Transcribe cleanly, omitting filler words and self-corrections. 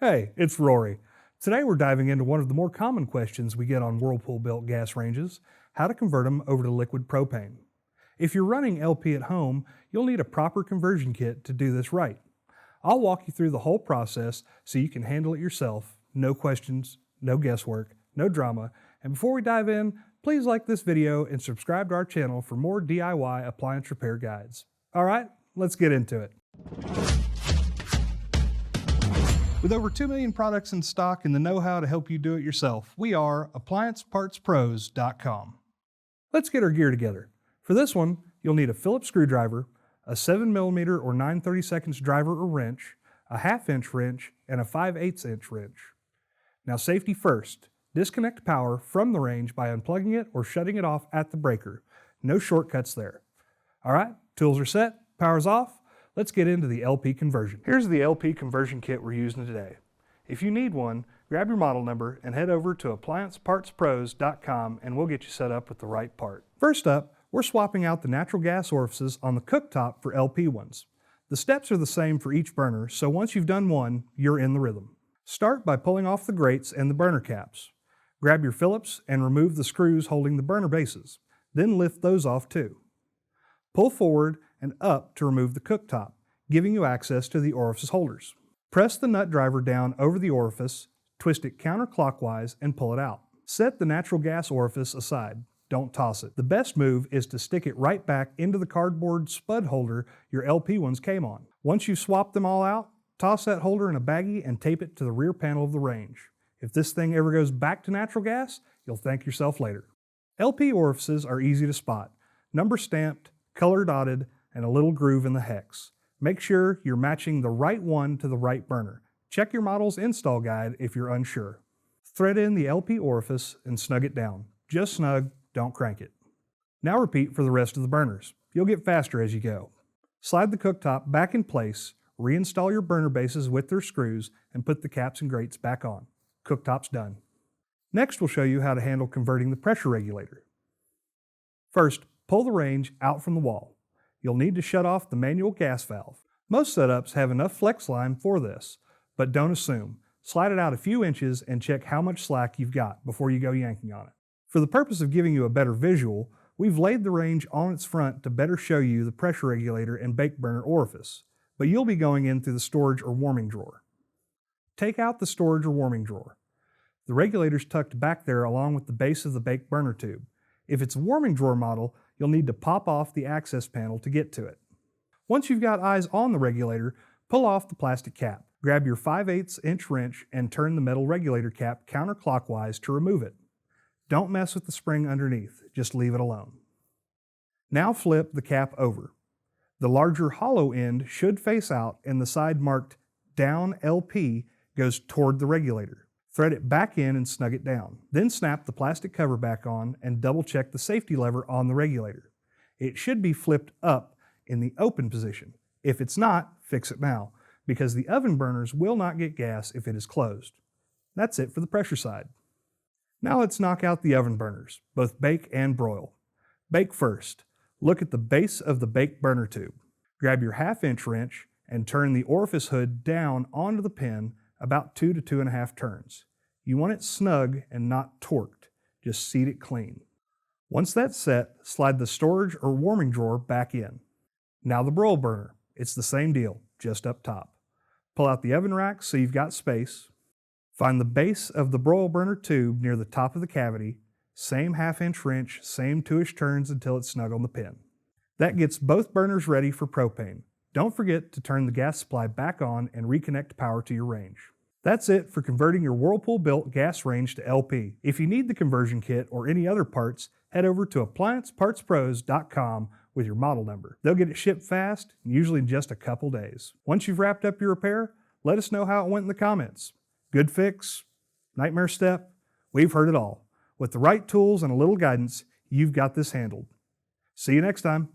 Hey, it's Rory. Today we're diving into one of the more common questions we get on Whirlpool built gas ranges, how to convert them over to liquid propane. If you're running LP at home, you'll need a proper conversion kit to do this right. I'll walk you through the whole process so you can handle it yourself, no questions, no guesswork, no drama, and before we dive in, please like this video and subscribe to our channel for more DIY appliance repair guides. Alright, let's get into it. With over 2 million products in stock and the know-how to help you do it yourself, we are appliancepartspros.com. Let's get our gear together. For this one, you'll need a Phillips screwdriver, a 7mm or 9/32 driver or wrench, a 1/2 inch wrench, and a 5/8 inch wrench. Now safety first. Disconnect power from the range by unplugging it or shutting it off at the breaker. No shortcuts there. Alright, tools are set, power's off. Let's get into the LP conversion. Here's the LP conversion kit we're using today. If you need one, grab your model number and head over to appliancepartspros.com and we'll get you set up with the right part. First up, we're swapping out the natural gas orifices on the cooktop for LP ones. The steps are the same for each burner, so once you've done one, you're in the rhythm. Start by pulling off the grates and the burner caps. Grab your Phillips and remove the screws holding the burner bases. Then lift those off too. Pull forward and up to remove the cooktop, giving you access to the orifice holders. Press the nut driver down over the orifice, twist it counterclockwise, and pull it out. Set the natural gas orifice aside. Don't toss it. The best move is to stick it right back into the cardboard spud holder your LP ones came on. Once you've swapped them all out, toss that holder in a baggie and tape it to the rear panel of the range. If this thing ever goes back to natural gas, you'll thank yourself later. LP orifices are easy to spot. Number stamped, color dotted, and a little groove in the hex. Make sure you're matching the right one to the right burner. Check your model's install guide if you're unsure. Thread in the LP orifice and snug it down. Just snug, don't crank it. Now repeat for the rest of the burners. You'll get faster as you go. Slide the cooktop back in place, reinstall your burner bases with their screws, and put the caps and grates back on. Cooktop's done. Next we'll show you how to handle converting the pressure regulator. First, pull the range out from the wall. You'll need to shut off the manual gas valve. Most setups have enough flex line for this, but don't assume. Slide it out a few inches and check how much slack you've got before you go yanking on it. For the purpose of giving you a better visual, we've laid the range on its front to better show you the pressure regulator and bake burner orifice, but you'll be going in through the storage or warming drawer. Take out the storage or warming drawer. The regulator's tucked back there along with the base of the bake burner tube. If it's a warming drawer model, you'll need to pop off the access panel to get to it. Once you've got eyes on the regulator, pull off the plastic cap. Grab your 5/8 inch wrench and turn the metal regulator cap counterclockwise to remove it. Don't mess with the spring underneath, just leave it alone. Now flip the cap over. The larger hollow end should face out and the side marked down LP goes toward the regulator. Thread it back in and snug it down. Then snap the plastic cover back on and double check the safety lever on the regulator. It should be flipped up in the open position. If it's not, fix it now, because the oven burners will not get gas if it is closed. That's it for the pressure side. Now let's knock out the oven burners, both bake and broil. Bake first. Look at the base of the bake burner tube. Grab your 1/2 inch wrench and turn the orifice hood down onto the pin about 2 to 2.5 turns. You want it snug and not torqued. Just seat it clean. Once that's set, slide the storage or warming drawer back in. Now the broil burner. It's the same deal, just up top. Pull out the oven rack so you've got space. Find the base of the broil burner tube near the top of the cavity. Same 1/2 inch wrench, same 2-ish turns until it's snug on the pin. That gets both burners ready for propane. Don't forget to turn the gas supply back on and reconnect power to your range. That's it for converting your Whirlpool built gas range to LP. If you need the conversion kit or any other parts, head over to appliancepartspros.com with your model number. They'll get it shipped fast, usually in just a couple days. Once you've wrapped up your repair, let us know how it went in the comments. Good fix? Nightmare step? We've heard it all. With the right tools and a little guidance, you've got this handled. See you next time.